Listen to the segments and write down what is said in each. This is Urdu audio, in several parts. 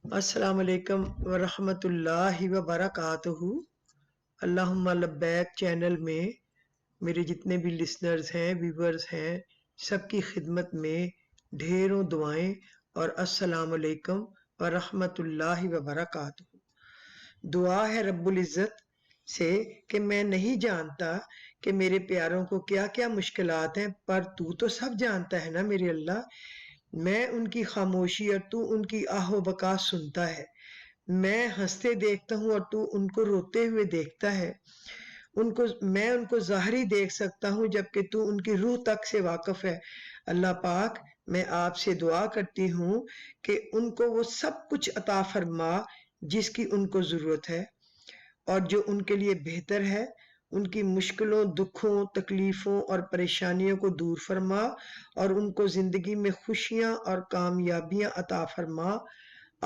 السلام علیکم ورحمۃ اللہ وبرکاتہ۔ اللہم لبیک چینل میں میرے جتنے بھی لسنرز ہیں، ویورز ہیں، سب کی خدمت میں ڈھیروں دعائیں اور السلام علیکم ورحمۃ اللہ وبرکاتہ۔ دعا ہے رب العزت سے کہ میں نہیں جانتا کہ میرے پیاروں کو کیا کیا مشکلات ہیں، پر تو سب جانتا ہے نا میرے اللہ۔ میں ان کی خاموشی اور تو ان کی آہ و بکا سنتا ہے۔ میں ہنستے دیکھتا ہوں اور تو ان کو روتے ہوئے دیکھتا ہے۔ میں ان کو ظاہری دیکھ سکتا ہوں جبکہ تو ان کی روح تک سے واقف ہے۔ اللہ پاک، میں آپ سے دعا کرتی ہوں کہ ان کو وہ سب کچھ عطا فرما جس کی ان کو ضرورت ہے اور جو ان کے لیے بہتر ہے۔ ان کی مشکلوں، دکھوں، تکلیفوں اور پریشانیوں کو دور فرما اور ان کو زندگی میں خوشیاں اور کامیابیاں عطا فرما۔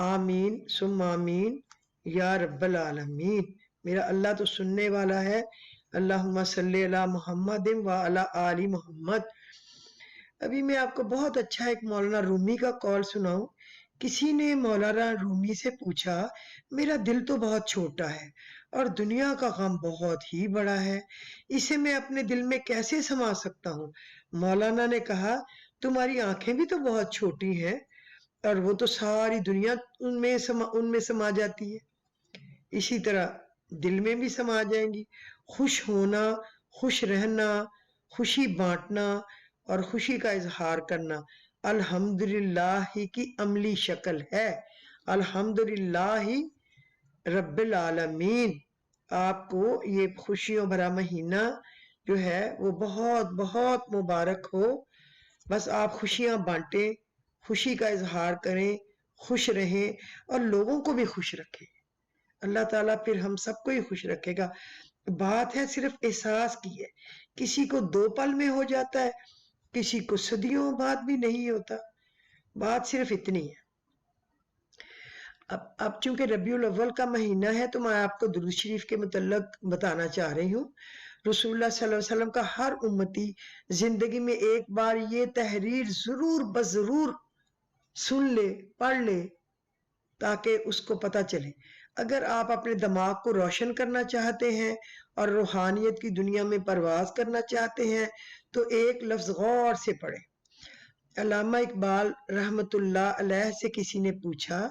آمین ثم آمین یا رب العالمین۔ میرا اللہ تو سننے والا ہے۔ اللہم صلی علی محمد وعلی آل محمد۔ ابھی میں آپ کو بہت اچھا ایک مولانا رومی کا قول سناؤں۔ کسی نے مولانا رومی سے پوچھا، میرا دل تو بہت چھوٹا ہے اور دنیا کا غم بہت ہی بڑا ہے، اسے میں اپنے دل میں کیسے سما سکتا ہوں؟ مولانا نے کہا، تمہاری آنکھیں بھی تو بہت چھوٹی ہیں اور وہ تو ساری دنیا ان میں سما جاتی ہے، اسی طرح دل میں بھی سما جائیں گی۔ خوش ہونا، خوش رہنا، خوشی بانٹنا اور خوشی کا اظہار کرنا الحمدللہ کی عملی شکل ہے۔ الحمدللہ رب العالمین۔ آپ کو یہ خوشیوں بھرا مہینہ جو ہے وہ بہت بہت مبارک ہو۔ بس آپ خوشیاں بانٹیں، خوشی کا اظہار کریں، خوش رہیں اور لوگوں کو بھی خوش رکھیں۔ اللہ تعالیٰ پھر ہم سب کو ہی خوش رکھے گا۔ بات ہے صرف احساس کی ہے۔ کسی کو 2 پل میں ہو جاتا ہے، کسی کو صدیوں بعد بھی نہیں ہوتا۔ بات صرف اتنی ہے۔ اب چونکہ ربیع الاول کا مہینہ ہے تو میں آپ کو درود شریف کے متعلق بتانا چاہ رہی ہوں۔ رسول اللہ صلی اللہ علیہ وسلم کا ہر امتی زندگی میں ایک بار یہ تحریر ضرور بضرور سن لے، پڑھ لے، تاکہ اس کو پتہ چلے۔ اگر آپ اپنے دماغ کو روشن کرنا چاہتے ہیں اور روحانیت کی دنیا میں پرواز کرنا چاہتے ہیں تو ایک لفظ غور سے پڑھیں۔ علامہ اقبال رحمت اللہ علیہ سے کسی نے پوچھا،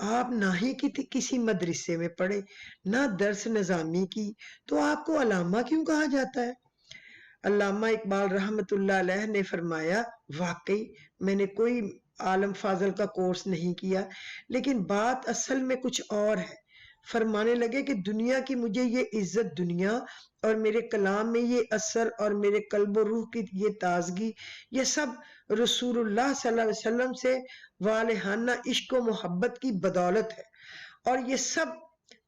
آپ نہ ہی کسی مدرسے میں پڑھے، نہ درس نظامی کی، تو آپ کو علامہ کیوں کہا جاتا ہے؟ علامہ اقبال رحمت اللہ علیہ نے فرمایا، واقعی میں نے کوئی عالم فاضل کا کورس نہیں کیا، لیکن بات اصل میں کچھ اور ہے۔ فرمانے لگے کہ دنیا کی مجھے یہ عزت، دنیا اور میرے کلام میں یہ اثر اور میرے قلب و روح کی یہ تازگی، یہ سب رسول اللہ صلی اللہ علیہ وسلم سے والہانہ عشق و محبت کی بدولت ہے، اور یہ سب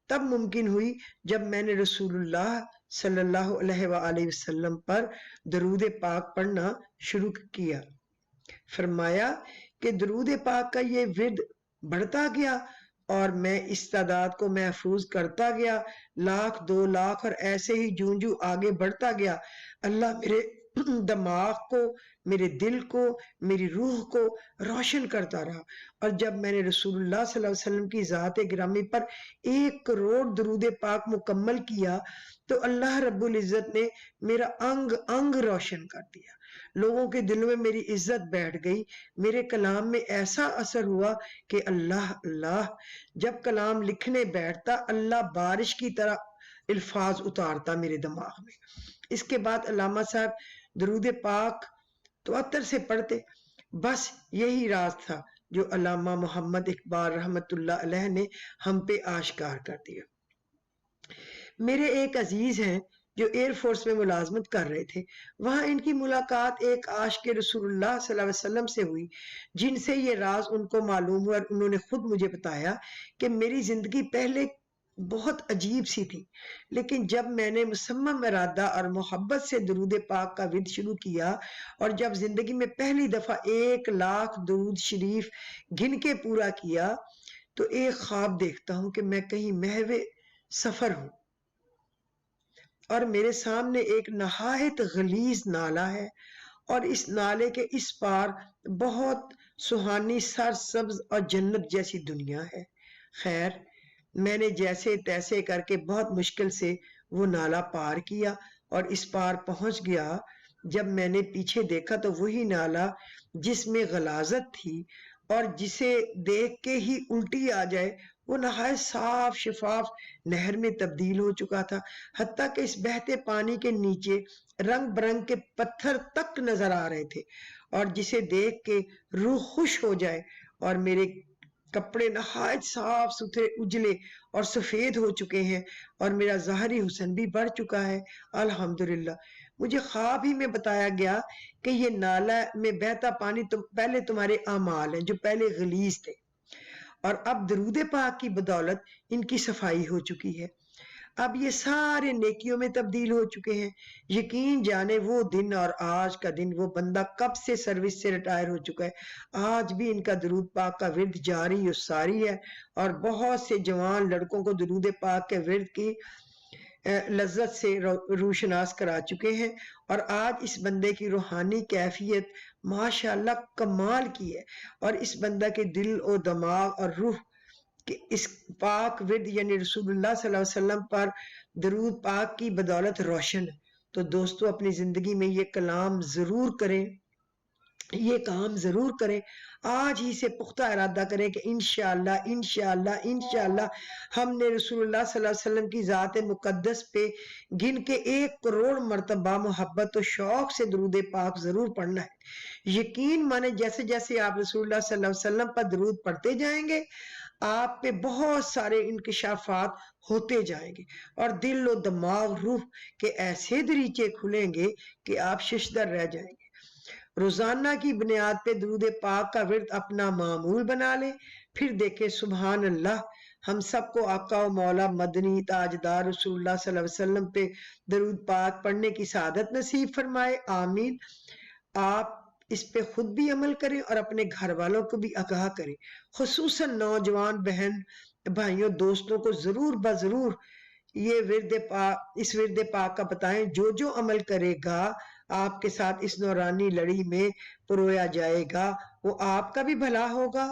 تب ممکن ہوئی جب میں نے رسول اللہ صلی اللہ علیہ وآلہ وسلم پر درود پاک پڑھنا شروع کیا۔ فرمایا کہ درود پاک کا یہ ورد بڑھتا گیا اور میں اس تعداد کو محفوظ کرتا گیا، 1,00,000 2,00,000 اور ایسے ہی جوں جوں آگے بڑھتا گیا۔ اللہ میرے دماغ کو، میرے دل کو، میری روح کو روشن کرتا رہا، اور جب میں نے رسول اللہ صلی اللہ علیہ وسلم کی ذات گرامی پر 1 کروڑ درود پاک مکمل کیا تو اللہ رب العزت نے میرا انگ انگ روشن کر دیا۔ لوگوں کے دلوں میں میری عزت بیٹھ گئی، میرے کلام میں ایسا اثر ہوا کہ اللہ اللہ، جب کلام لکھنے بیٹھتا اللہ بارش کی طرح الفاظ اتارتا میرے دماغ میں۔ اس کے بعد علامہ صاحب درود پاک تواتر سے پڑھتے۔ بس یہی راز تھا جو علامہ محمد اقبال رحمت اللہ علیہ نے ہم پہ آشکار کر دیا۔ میرے ایک عزیز ہیں جو ایئر فورس میں ملازمت کر رہے تھے، وہاں ان کی ملاقات ایک عاشق رسول اللہ صلی اللہ علیہ وسلم سے ہوئی جن سے یہ راز ان کو معلوم ہوا، اور انہوں نے خود مجھے بتایا کہ میری زندگی پہلے بہت عجیب سی تھی، لیکن جب میں نے مصمم ارادہ اور محبت سے درود پاک کا ورد شروع کیا اور جب زندگی میں پہلی دفعہ 1,00,000 درود شریف گن کے پورا کیا تو ایک خواب دیکھتا ہوں کہ میں کہیں محو سفر ہوں اور میرے سامنے ایک نہایت غلیظ نالہ ہے، اور اس نالے کے اس پار بہت سہانی سرسبز اور جنت جیسی دنیا ہے۔ خیر میں نے جیسے تیسے کر کے بہت مشکل سے وہ نالا پار کیا اور اس پار پہنچ گیا۔ جب میں نے پیچھے دیکھا تو وہی نالا جس میں غلاظت تھی اور جسے دیکھ کے ہی الٹی آ جائے، وہ نہایت صاف شفاف نہر میں تبدیل ہو چکا تھا، حتیٰ کہ اس بہتے پانی کے نیچے رنگ برنگ کے پتھر تک نظر آ رہے تھے، اور جسے دیکھ کے روح خوش ہو جائے۔ اور میرے کپڑے نہایت صاف ستھرے اجلے اور سفید ہو چکے ہیں، اور میرا ظاہری حسن بھی بڑھ چکا ہے، الحمدللہ۔ مجھے خواب ہی میں بتایا گیا کہ یہ نالا میں بہتا پانی پہلے تمہارے اعمال ہیں جو پہلے غلیظ تھے، اور اب درود پاک کی بدولت ان کی صفائی ہو چکی ہے، اب یہ سارے نیکیوں میں تبدیل ہو چکے ہیں۔ یقین جانے وہ دن اور آج کا دن، وہ بندہ کب سے سروس سے ریٹائر ہو چکا ہے، آج بھی ان کا درود پاک کا ورد جاری و ساری ہے، اور بہت سے جوان لڑکوں کو درود پاک کے ورد کی لذت سے روشناس کرا چکے ہیں، اور آج اس بندے کی روحانی کیفیت ماشاءاللہ کمال کی ہے، اور اس بندہ کے دل و دماغ اور روح کہ اس پاک ورد یعنی رسول اللہ صلی اللہ علیہ وسلم پر درود پاک کی بدولت روشن ہے۔ تو دوستو اپنی زندگی میں یہ کلام ضرور کریں، یہ کام ضرور کریں، آج ہی سے پختہ ارادہ کریں کہ انشاءاللہ انشاءاللہ انشاءاللہ ہم نے رسول اللہ صلی اللہ علیہ وسلم کی ذات مقدس پہ گن کے 1 کروڑ مرتبہ محبت و شوق سے درود پاک ضرور پڑھنا ہے۔ یقین مانے جیسے جیسے آپ رسول اللہ صلی اللہ علیہ وسلم پر درود پڑھتے جائیں گے، آپ پہ بہت سارے انکشافات ہوتے جائیں گے، اور دل و دماغ روح کے ایسے دریچے کھلیں گے کہ آپ ششدر رہ جائیں گے۔ روزانہ کی بنیاد پہ درود پاک کا ورد اپنا معمول بنا لیں، پھر دیکھیں سبحان اللہ ہم سب کو آقا و مولا مدنی تاجدار رسول اللہ صلی اللہ علیہ وسلم پہ درود پاک پڑھنے کی سعادت نصیب فرمائے، آمین۔ آپ اس پہ خود بھی عمل کریں اور اپنے گھر والوں کو بھی آگاہ کریں، خصوصاً نوجوان بہن بھائیوں دوستوں کو ضرور بضرور یہ اس ورد پاک کا بتائیں۔ جو عمل کرے گا آپ کے ساتھ اس نورانی لڑی میں پرویا جائے گا، وہ آپ کا بھی بھلا ہوگا،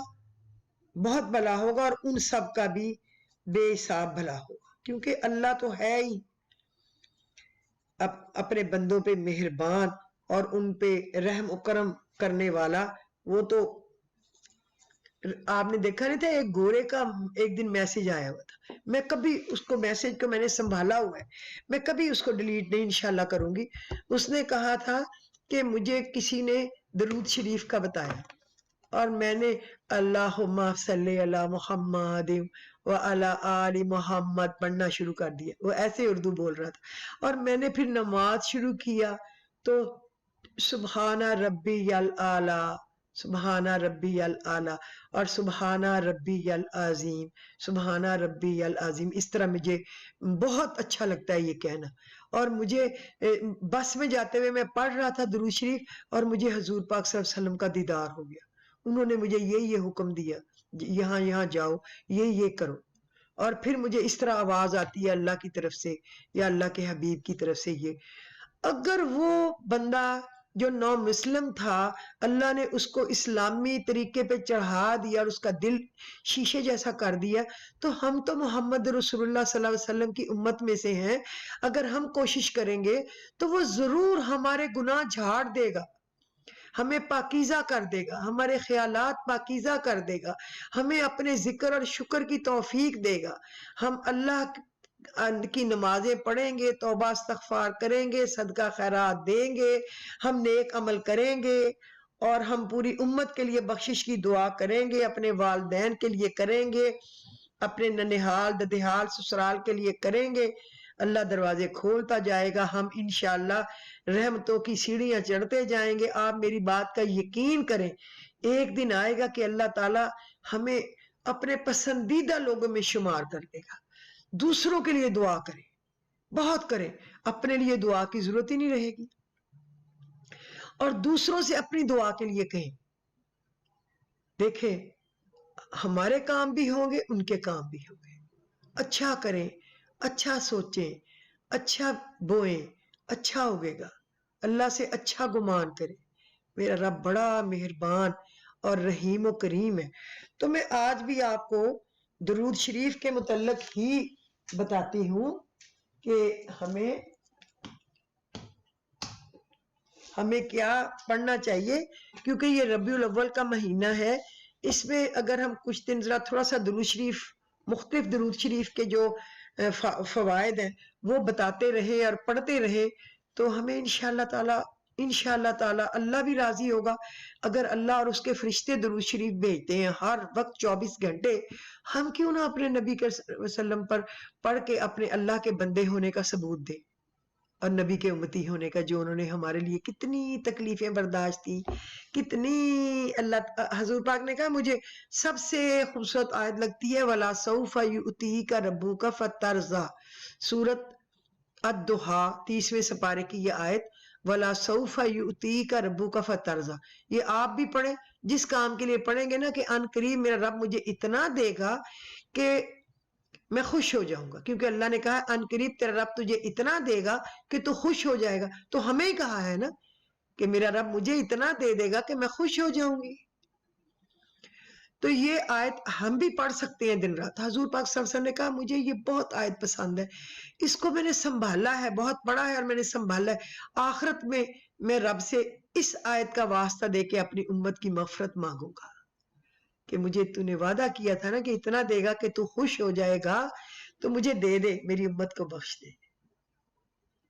بہت بھلا ہوگا، اور ان سب کا بھی بے حساب بھلا ہوگا، کیونکہ اللہ تو ہے ہی اپنے بندوں پہ مہربان اور ان پہ رحم و کرم کرنے والا۔ وہ تو آپ نے دیکھا نہیں تھا، ایک گورے کا ایک دن میسج آیا ہوا تھا، میں کبھی اس کو میسج کو میں نے سنبھالا ہوا ہے، میں کبھی اس کو ڈیلیٹ نہیں انشاءاللہ کروں گی۔ اس نے کہا تھا کہ مجھے کسی نے درود شریف کا بتایا، اور میں نے اللہم صلی علی محمد وعلی آل محمد پڑھنا شروع کر دیا، وہ ایسے اردو بول رہا تھا، اور میں نے پھر نماز شروع کیا تو سبحان ربی الاعلی، سبحان ربی الاعلی، اور سبحان ربی العظیم، سبحان ربی العظیم، اس طرح مجھے بہت اچھا لگتا ہے یہ کہنا۔ اور مجھے بس میں جاتے ہوئے میں پڑھ رہا تھا درود شریف، اور مجھے حضور پاک صلی اللہ علیہ وسلم کا دیدار ہو گیا، انہوں نے مجھے یہ حکم دیا، یہاں جاؤ، یہ کرو، اور پھر مجھے اس طرح آواز آتی ہے اللہ کی طرف سے یا اللہ کے حبیب کی طرف سے۔ یہ اگر وہ بندہ جو نو مسلم تھا اللہ نے اس کو اسلامی طریقے پہ چڑھا دیا اور اس کا دل شیشے جیسا کر دیا، تو ہم تو محمد رسول اللہ صلی اللہ علیہ وسلم کی امت میں سے ہیں، اگر ہم کوشش کریں گے تو وہ ضرور ہمارے گناہ جھاڑ دے گا، ہمیں پاکیزہ کر دے گا، ہمارے خیالات پاکیزہ کر دے گا، ہمیں اپنے ذکر اور شکر کی توفیق دے گا، ہم اللہ کی نمازیں پڑھیں گے، توبہ استغفار کریں گے، صدقہ خیرات دیں گے، ہم نیک عمل کریں گے، اور ہم پوری امت کے لیے بخشش کی دعا کریں گے، اپنے والدین کے لیے کریں گے، اپنے ننہال ددہال سسرال کے لیے کریں گے، اللہ دروازے کھولتا جائے گا، ہم انشاءاللہ رحمتوں کی سیڑھیاں چڑھتے جائیں گے۔ آپ میری بات کا یقین کریں، ایک دن آئے گا کہ اللہ تعالی ہمیں اپنے پسندیدہ لوگوں میں شمار کر دے گا۔ دوسروں کے لیے دعا کریں، بہت کریں، اپنے لیے دعا کی ضرورت ہی نہیں رہے گی، اور دوسروں سے اپنی دعا کے لیے کہیں۔ دیکھیں ہمارے کام بھی ہوں گے، ان کے کام بھی ہوں گے۔ اچھا کریں، اچھا سوچیں، اچھا بوئیں، اچھا ہوگے گا، اللہ سے اچھا گمان کریں، میرا رب بڑا مہربان اور رحیم و کریم ہے۔ تو میں آج بھی آپ کو درود شریف کے متعلق ہی بتاتی ہوں کہ ہمیں کیا پڑھنا چاہیے، کیونکہ یہ ربیع الاول کا مہینہ ہے. اس میں اگر ہم کچھ دن ذرا تھوڑا سا درود شریف، مختلف درود شریف کے جو فوائد ہیں وہ بتاتے رہے اور پڑھتے رہے تو ہمیں انشاءاللہ تعالی اللہ بھی راضی ہوگا. اگر اللہ اور اس کے فرشتے درود شریف بھیجتے ہیں ہر وقت 24 گھنٹے، ہم کیوں نہ اپنے نبی کے وسلم پر پڑھ کے اپنے اللہ کے بندے ہونے کا ثبوت دیں اور نبی کے امتی ہونے کا، جو انہوں نے ہمارے لیے کتنی تکلیفیں برداشت کی، کتنی. اللہ حضور پاک نے کہا مجھے سب سے خوبصورت آیت لگتی ہے وَلَا سَوْفَ يُؤْتِيكَ رَبُّكَ فَتَرْضَىٰ، سورۃ الضحیٰ 30ویں سپارے کی یہ آیت، وَلَا سَوْفَ يُؤْتِيكَ رَبُّكَ فَتَرْضَىٰ. یہ آپ بھی پڑھیں، جس کام کے لیے پڑھیں گے نا کہ ان قریب میرا رب مجھے اتنا دے گا کہ میں خوش ہو جاؤں گا، کیونکہ اللہ نے کہا ان قریب تیرا رب تجھے اتنا دے گا کہ تو خوش ہو جائے گا. تو ہمیں کہا ہے نا کہ میرا رب مجھے اتنا دے دے گا کہ میں خوش ہو جاؤں گی. تو یہ آیت ہم بھی پڑھ سکتے ہیں دن رات. حضور پاک صلی اللہ علیہ وسلم نے کہا مجھے یہ بہت آیت پسند ہے، اس کو میں نے سنبھالا ہے، بہت پڑھا ہے اور میں نے سنبھالا ہے. آخرت میں رب سے اس آیت کا واسطہ دے کے اپنی امت کی مغفرت مانگوں گا کہ مجھے تو نے وعدہ کیا تھا نا کہ اتنا دے گا کہ تو خوش ہو جائے گا، تو مجھے دے دے، میری امت کو بخش دے.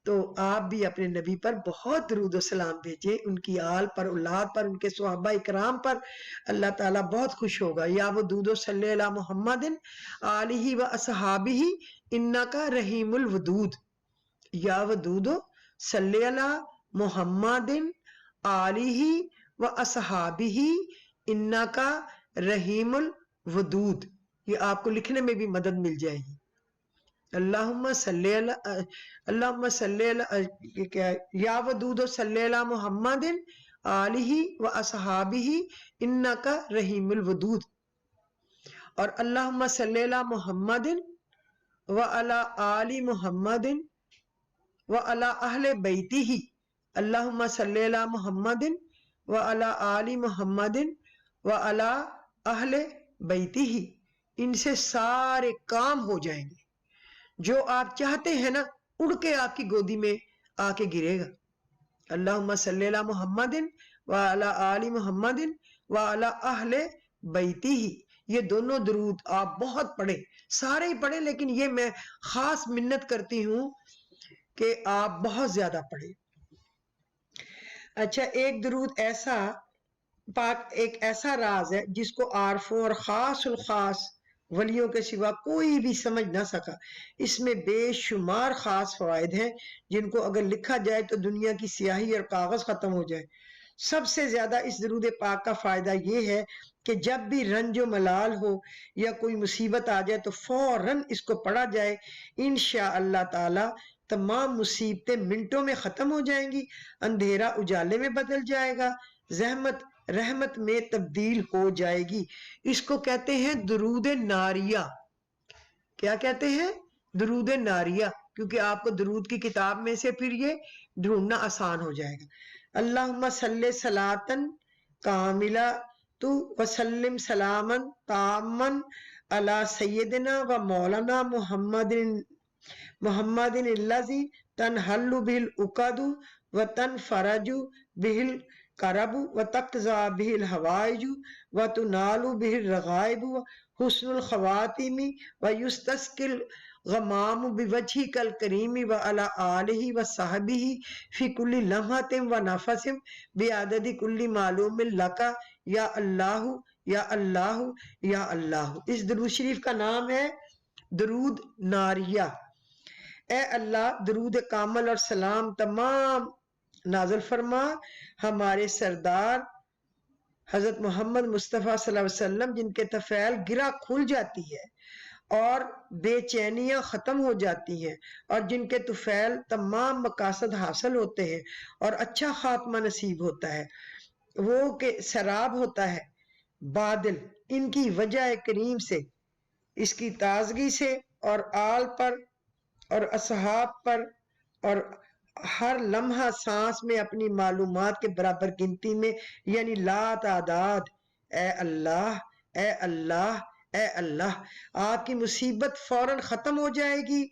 تو آپ بھی اپنے نبی پر بہت درود و سلام بھیجیں، ان کی آل پر، اولاد پر، ان کے صحابہ اکرام پر. اللہ تعالیٰ بہت خوش ہوگا. یا ودود صلی اللہ محمد آلہ و اصحابہ انکا رحیم الودود. یا ودود صلی اللہ محمد آلہ و اصحابہ انکا رحیم الودود. یہ آپ کو لکھنے میں بھی مدد مل جائے گی. اللہم صلی اللہ یا ودود صلی اللہ محمد آلہ و اصحابہ انکا رحیم الودود. اور اللہم صلی اللہ محمد و علی آل محمد و علی اہل بیتہ. اللہم صلی اللہ محمد و علی آل محمد و علی اہل بیتہ. ان سے سارے کام ہو جائیں گے، جو آپ چاہتے ہیں نا اڑ کے آپ کی گودی میں آ کے گرے گا. اللہم صلی اللہ محمد وعلی آل محمد وعلی اہل بیتہ. یہ دونوں درود آپ بہت پڑھیں، سارے ہی پڑھیں، لیکن یہ میں خاص منت کرتی ہوں کہ آپ بہت زیادہ پڑھیں. اچھا، ایک درود ایسا پاک، ایک ایسا راز ہے جس کو عارفوں اور خاص الخاص ولیوں کے سوا کوئی بھی سمجھ نہ سکا. اس میں بے شمار خاص فوائد ہیں جن کو اگر لکھا جائے تو دنیا کی سیاہی اور کاغذ ختم ہو جائے. سب سے زیادہ اس درود پاک کا فائدہ یہ ہے کہ جب بھی رنج و ملال ہو یا کوئی مصیبت آ جائے تو فوراً اس کو پڑھا جائے. انشاءاللہ تعالی تمام مصیبتیں منٹوں میں ختم ہو جائیں گی، اندھیرا اجالے میں بدل جائے گا، زحمت رحمت میں تبدیل ہو جائے گی. اس کو کہتے ہیں درود ناریہ. کیا کہتے ہیں؟ درود ناریہ، کیونکہ آپ کو درود کی کتاب میں سے پھر یہ ڈھونڈنا آسان ہو جائے گا. اللہم صلی صلاۃً کاملہ تو وسلم سلاما تاما علی سیدنا و مولانا محمد الذی تنحل بہ العقد و تنفرج بہ الکرب و تقضی بہ الحوائج و تنال بہ الرغائب حسن الخواتم و یستسقی الغمام بوجہک الکریم و علی آلہ و صحبہ فی کل لمحۃ و نفس بعدد کل معلوم لک یا اللہ یا اللہ یا اللہ. اس درود شریف کا نام ہے درود ناریہ. اے اللہ، درود کامل اور سلام تمام نازل فرما ہمارے سردار حضرت محمد مصطفیٰ صلی اللہ علیہ وسلم، جن کے طفیل گرہ کھل جاتی ہے اور بے چینیاں ختم ہو جاتی ہیں، اور جن کے طفیل تمام مقاصد حاصل ہوتے ہیں اور اچھا خاتمہ نصیب ہوتا ہے، وہ کہ سراب ہوتا ہے بادل ان کی وجہ کریم سے، اس کی تازگی سے، اور آل پر اور اصحاب پر، اور ہر لمحہ سانس میں اپنی معلومات کے برابر گنتی میں، یعنی لا تعداد. اے اللہ، اے اللہ، اے اللہ آپ کی مصیبت فوراً ختم ہو جائے گی،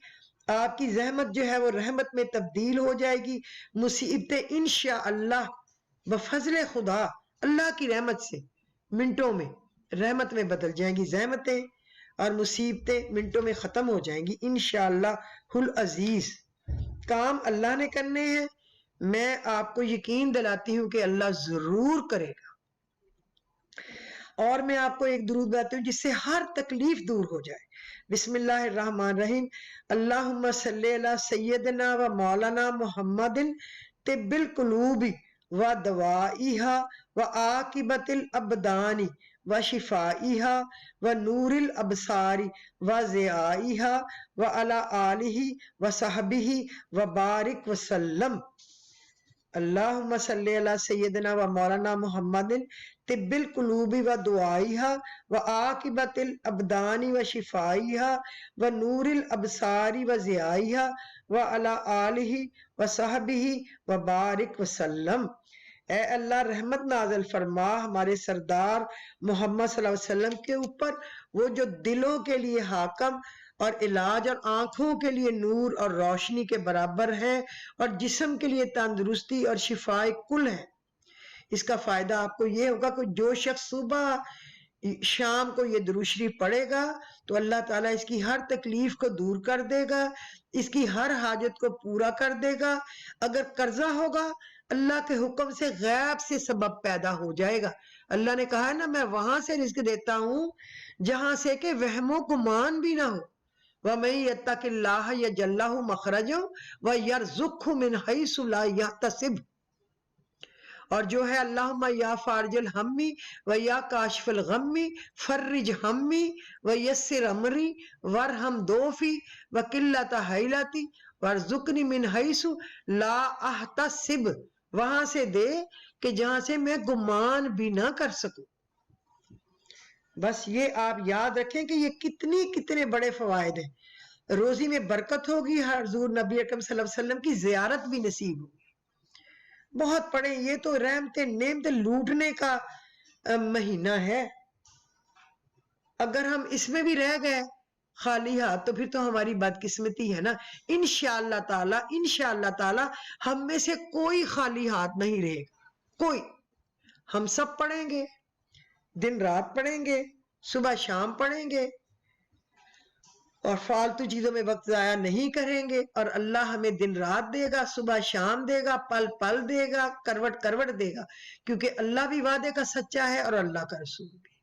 آپ کی زحمت جو ہے وہ رحمت میں تبدیل ہو جائے گی، مصیبتیں انشاءاللہ بفضل خدا اللہ کی رحمت سے منٹوں میں رحمت میں بدل جائیں گی، زحمتیں اور مصیبتیں منٹوں میں ختم ہو جائیں گی انشاءاللہ العزیز۔ کام اللہ نے کرنے ہیں، میں آپ کو یقین دلاتی ہوں کہ اللہ ضرور کرے گا۔ اور میں آپ کو ایک درود بتاتی ہوں جس سے ہر تکلیف دور ہو جائے۔ بسم اللہ الرحمن الرحیم، اللہم صلی علی سیدنا و مولانا محمد طب القلوب و دوائیہا و عاقبت الابدان و شفائیہا و نور الابصار و ضیائیہا و علی آلہ و صحبہ و بارک وسلم۔ اللہم صلی علی سیدنا و مولانا محمد طب القلوب و دعائیہا و عاقبت الابدان و شفائیہا و نور الابصار و ضیائیہا و علی آلہ و صحبہ و بارک وسلم۔ اے اللہ رحمت نازل فرما ہمارے سردار محمد صلی اللہ علیہ وسلم کے اوپر، وہ جو دلوں کے لیے حاکم اور علاج اور آنکھوں کے لیے نور اور روشنی کے برابر ہے، اور جسم کے لیے تندرستی اور شفائے کل ہے۔ اس کا فائدہ آپ کو یہ ہوگا کہ جو شخص صبح شام کو یہ درود شریف پڑھے گا تو اللہ تعالیٰ اس کی ہر تکلیف کو دور کر دے گا، اس کی ہر حاجت کو پورا کر دے گا۔ اگر قرضہ ہوگا اللہ کے حکم سے غیب سے سبب پیدا ہو جائے گا۔ اللہ نے کہا ہے نا میں وہاں سے رزق دیتا ہوں جہاں سے کہ وہم و گمان بھی نہ ہو۔ وَمَن يَتَّقِ اللَّهَ يَجْعَل لَّهُ مَخْرَجًا وَيَرْزُقْهُ مِنْ حَيْثُ لَا يَحْتَسِبُ، اور جو ہے اللہم یا فارج الہم و یا کاشف الغم فرج ہمی و یسر امری ورحم دوفی و قلت حیلتی ورزقنی من حیث لا احتسب، وہاں سے دے کہ جہاں سے میں گمان بھی نہ کر سکوں۔ بس یہ آپ یاد رکھیں کہ یہ کتنے بڑے فوائد ہیں۔ روزی میں برکت ہوگی، حضور نبی اکرم صلی اللہ علیہ وسلم کی زیارت بھی نصیب ہوگی۔ بہت پڑھیں، یہ تو رحمتیں نعمتیں لوٹنے کا مہینہ ہے۔ اگر ہم اس میں بھی رہ گئے خالی ہاتھ تو پھر تو ہماری بدقسمتی ہے نا۔ انشاءاللہ تعالی ہم میں سے کوئی خالی ہاتھ نہیں رہے گا، کوئی۔ ہم سب پڑھیں گے، دن رات پڑھیں گے، صبح شام پڑھیں گے، اور فالتو چیزوں میں وقت ضائع نہیں کریں گے، اور اللہ ہمیں دن رات دے گا، صبح شام دے گا، پل پل دے گا، کروٹ کروٹ دے گا، کیونکہ اللہ بھی وعدے کا سچا ہے اور اللہ کا رسول بھی۔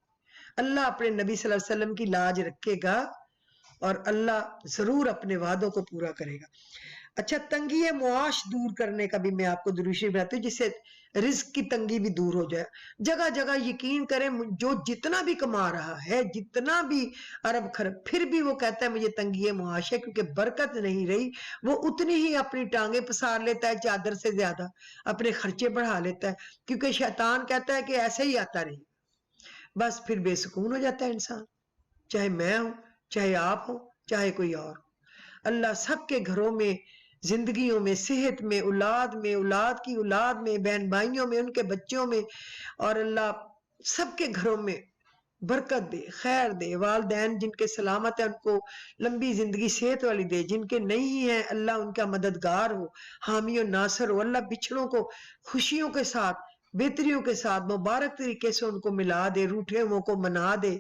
اللہ اپنے نبی صلی اللہ علیہ وسلم کی لاج رکھے گا اور اللہ ضرور اپنے وعدوں کو پورا کرے گا۔ اچھا، تنگی معاش دور کرنے کا بھی میں آپ کو درود شریف بتاتی ہوں جس سے رزق کی تنگی بھی دور ہو جائے۔ جگہ جگہ یقین کریں، جو جتنا بھی کما رہا ہے، جتنا بھی ارب خرب، پھر بھی وہ کہتا ہے مجھے تنگی معاش ہے، کیونکہ برکت نہیں رہی۔ وہ اتنی ہی اپنی ٹانگیں پسار لیتا ہے چادر سے زیادہ، اپنے خرچے بڑھا لیتا ہے، کیونکہ شیطان کہتا ہے کہ ایسے ہی آتا رہے، بس پھر بے سکون ہو جاتا ہے انسان، چاہے میں ہوں، چاہے آپ ہوں، چاہے کوئی اور۔ اللہ سب کے گھروں میں، زندگیوں میں، صحت میں، اولاد میں، اولاد کی اولاد میں، بہن بھائیوں میں، ان کے بچوں میں، اور اللہ سب کے گھروں میں برکت دے، خیر دے۔ والدین جن کے سلامت ہیں ان کو لمبی زندگی صحت والی دے، جن کے نہیں ہیں اللہ ان کا مددگار ہو، حامی و ناصر ہو۔ اللہ بچھڑوں کو خوشیوں کے ساتھ، بہتریوں کے ساتھ مبارک طریقے سے ان کو ملا دے، روٹھے ہوئوں کو منا دے،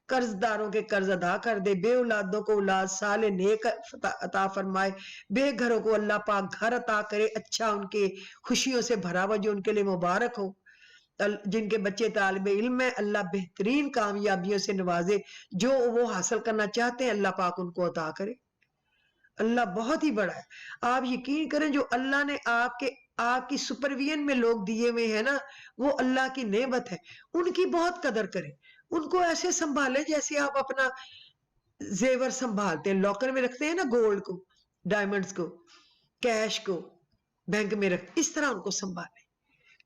قرض داروں کے قرض ادا کر دے، بے اولادوں کو اولاد صالح نیک عطا فرمائے، بے گھروں کو اللہ پاک گھر عطا کرے اچھا، ان کے خوشیوں سے بھرا ہوا جو ان کے لیے مبارک ہو۔ جن کے بچے طالب علم ہیں اللہ بہترین کامیابیوں سے نوازے، جو وہ حاصل کرنا چاہتے ہیں اللہ پاک ان کو عطا کرے۔ اللہ بہت ہی بڑا ہے۔ آپ یقین کریں جو اللہ نے آپ کی سپرویژن میں لوگ دیے ہوئے ہیں نا، وہ اللہ کی نعمت ہے، ان کی بہت قدر کریں، ان کو ایسے سنبھالیں جیسے آپ اپنا زیور سنبھالتے ہیں، لاکر میں رکھتے ہیں نا گولڈ کو، ڈائمنڈز کو، کیش کو بینک میں رکھتے، اس طرح ان کو سنبھالیں،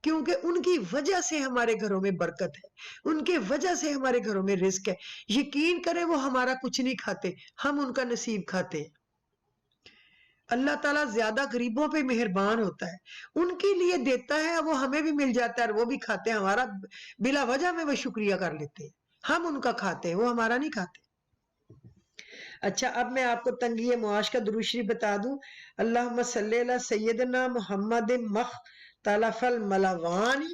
کیونکہ ان کی وجہ سے ہمارے گھروں میں برکت ہے، ان کے وجہ سے ہمارے گھروں میں رزق ہے۔ یقین کریں وہ ہمارا کچھ نہیں کھاتے، ہم ان کا نصیب کھاتے ہیں۔ اللہ تعالیٰ زیادہ غریبوں پہ مہربان ہوتا ہے، ان کے لیے دیتا ہے، وہ ہمیں بھی مل جاتا ہے اور وہ بھی کھاتے ہیں، ہمارا بلا وجہ میں وہ شکریہ کر لیتے ہیں۔ ہم ان کا کھاتے ہیں، وہ ہمارا نہیں کھاتے۔ اچھا اب میں آپ کو تنگی معاش کا درود شریف بتا دوں۔ اللہم صلی علی سیدنا محمد مختلف الملوانی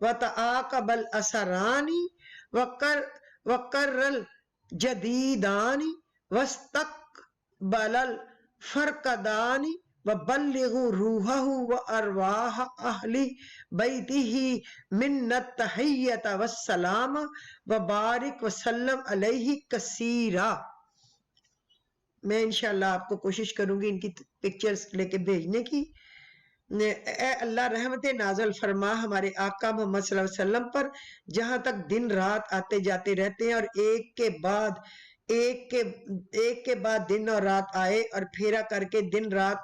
وتعاقب الاسرانی وقر الجدیدانی واستقبل الفرقدانی وبلغوا روحہ وارواح اہل بیتہ من التحیۃ والسلام وبارک وسلم علیہ کثیرا۔ میں انشاءاللہ آپ کو کوشش کروں گی ان کی پکچرز لے کے بھیجنے کی۔ اے اللہ رحمت نازل فرما ہمارے آقا محمد صلی اللہ علیہ وسلم پر، جہاں تک دن رات آتے جاتے رہتے ہیں اور ایک کے بعد دن اور رات آئے، اور پھیرا کر کے دن رات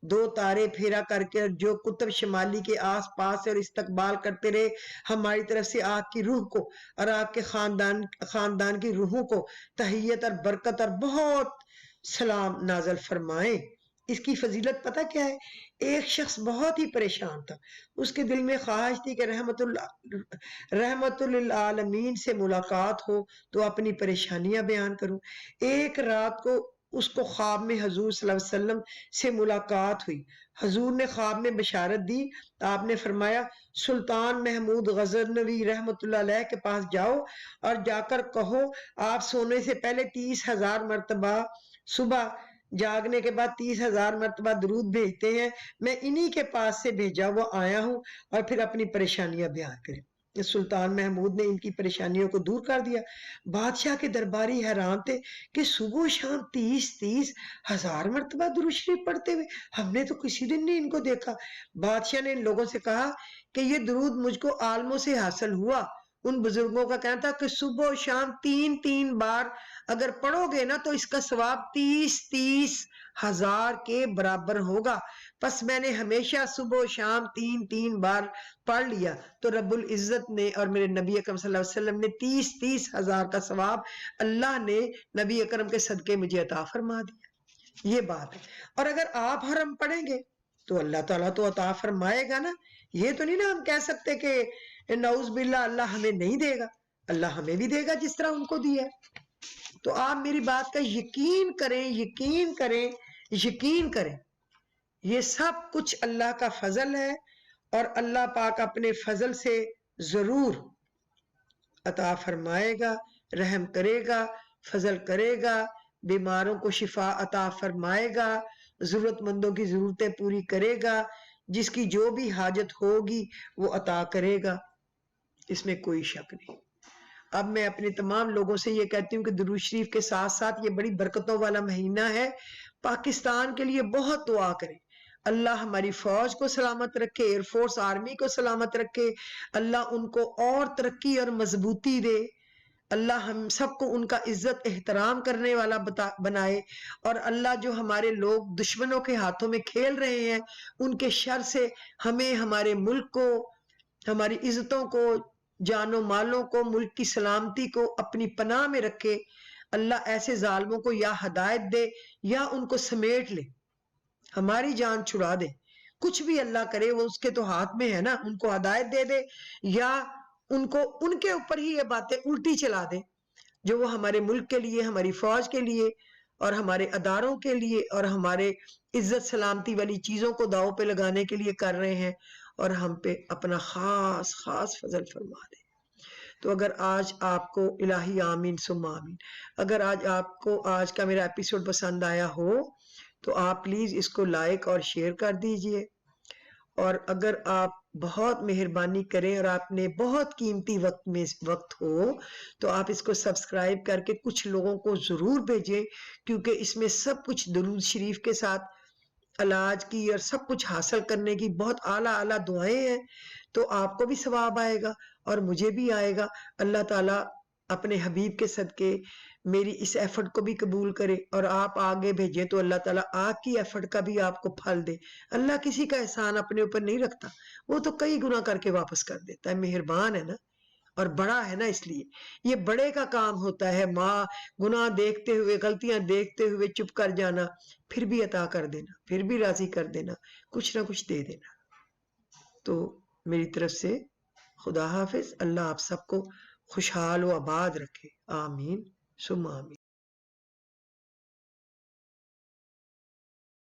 دو تارے پھیرا کر کے جو قطب شمالی کے آس پاس اور استقبال کرتے رہے ہماری طرف سے آپ کی روح کو اور آپ کے خاندان کی روحوں کو تحیت اور برکت اور بہت سلام نازل فرمائیں۔ اس کی فضیلت پتہ کیا ہے؟ ایک شخص بہت ہی پریشان تھا، اس کے دل میں خواہش تھی کہ رحمت للعالمین سے ملاقات ہو تو اپنی پریشانیاں بیان کروں۔ ایک رات کو اس کو خواب میں حضور صلی اللہ علیہ وسلم سے ملاقات ہوئی۔ حضور نے خواب میں بشارت دی، آپ نے فرمایا سلطان محمود غزنوی رحمت اللہ علیہ کے پاس جاؤ اور جا کر کہو آپ سونے سے پہلے 30,000 مرتبہ، صبح جاگنے کے بعد 30,000 مرتبہ درود بھیجتے ہیں، میں انہی کے پاس سے بھیجا ہوا آیا ہوں، اور پھر اپنی پریشانیاں بیان کریں۔ سلطان محمود نے ان کی پریشانیوں کو دور کر دیا۔ بادشاہ کے درباری حیران تھے کہ صبح و شام 30,000 مرتبہ درود شریف پڑھتے ہوئے، ہم نے تو کسی دن نہیں ان کو دیکھا۔ بادشاہ نے ان لوگوں سے کہا کہ یہ درود مجھ کو عالموں سے حاصل ہوا۔ ان بزرگوں کا کہنا تھا کہ صبح و شام 3 بار اگر پڑھو گے نا تو اس کا ثواب 30,000 کے برابر ہوگا۔ پس میں نے ہمیشہ صبح و شام 3 بار پڑھ لیا تو رب العزت نے اور میرے نبی اکرم صلی اللہ علیہ وسلم نے 30,000 کا ثواب اللہ نے نبی اکرم کے صدقے مجھے عطا فرما دیا۔ یہ بات ہے۔ اور اگر آپ حرم پڑھیں گے تو اللہ تعالیٰ تو عطا فرمائے گا نا۔ یہ تو نہیں نا ہم کہہ سکتے کہ نعوذ باللہ اللہ ہمیں نہیں دے گا، اللہ ہمیں بھی دے گا جس طرح ان کو دیا ہے۔ تو آپ میری بات کا یقین کریں، یقین کریں، یقین کریں، یہ سب کچھ اللہ کا فضل ہے، اور اللہ پاک اپنے فضل سے ضرور عطا فرمائے گا، رحم کرے گا، فضل کرے گا، بیماروں کو شفا عطا فرمائے گا، ضرورت مندوں کی ضرورتیں پوری کرے گا، جس کی جو بھی حاجت ہوگی وہ عطا کرے گا، اس میں کوئی شک نہیں۔ اب میں اپنے تمام لوگوں سے یہ کہتی ہوں کہ درود شریف کے ساتھ ساتھ یہ بڑی برکتوں والا مہینہ ہے، پاکستان کے لیے بہت دعا کریں۔ اللہ ہماری فوج کو سلامت رکھے، ایئر فورس آرمی کو سلامت رکھے، اللہ ان کو اور ترقی اور مضبوطی دے، اللہ ہم سب کو ان کا عزت احترام کرنے والا بنائے، اور اللہ جو ہمارے لوگ دشمنوں کے ہاتھوں میں کھیل رہے ہیں ان کے شر سے ہمیں، ہمارے ملک کو، ہماری عزتوں کو، جان و مالوں کو، ملک کی سلامتی کو اپنی پناہ میں رکھے۔ اللہ ایسے ظالموں کو یا ہدایت دے یا ان کو سمیٹ لے، ہماری جان چھڑا دے، کچھ بھی اللہ کرے، وہ اس کے تو ہاتھ میں ہے نا، ان کو ہدایت دے دے یا ان کے اوپر ہی یہ باتیں الٹی چلا دے جو وہ ہمارے ملک کے لیے، ہماری فوج کے لیے اور ہمارے اداروں کے لیے اور ہمارے عزت سلامتی والی چیزوں کو داؤ پہ لگانے کے لیے کر رہے ہیں، اور ہم پہ اپنا خاص فضل فرما دے۔ تو اگر آج آپ کو الہی آمین ثم آمین، اگر آج آپ کو آج کا میرا ایپیسوڈ پسند آیا ہو تو آپ پلیز اس کو لائک اور شیئر کر دیجئے، اور اگر آپ بہت مہربانی کریں اور آپ نے بہت قیمتی وقت ہو تو آپ اس کو سبسکرائب کر کے کچھ لوگوں کو ضرور بھیجیں، کیونکہ اس میں سب کچھ درود شریف کے ساتھ علاج کی اور سب کچھ حاصل کرنے کی بہت اعلیٰ دعائیں ہیں، تو آپ کو بھی ثواب آئے گا اور مجھے بھی آئے گا۔ اللہ تعالیٰ اپنے حبیب کے صدقے میری اس ایفرٹ کو بھی قبول کرے، اور آپ آگے بھیجیں تو اللہ تعالیٰ آپ کی ایفرٹ کا بھی آپ کو پھل دے۔ اللہ کسی کا احسان اپنے اوپر نہیں رکھتا، وہ تو کئی گنا کر کے واپس کر دیتا ہے، مہربان ہے نا، اور بڑا ہے نا، اس لیے یہ بڑے کا کام ہوتا ہے۔ ماں گناہ دیکھتے ہوئے، غلطیاں دیکھتے ہوئے چپ کر جانا، پھر بھی عطا کر دینا، پھر بھی راضی کر دینا، کچھ نہ کچھ دے دینا۔ تو میری طرف سے خدا حافظ، اللہ آپ سب کو خوشحال و آباد رکھے، آمین ثم آمین۔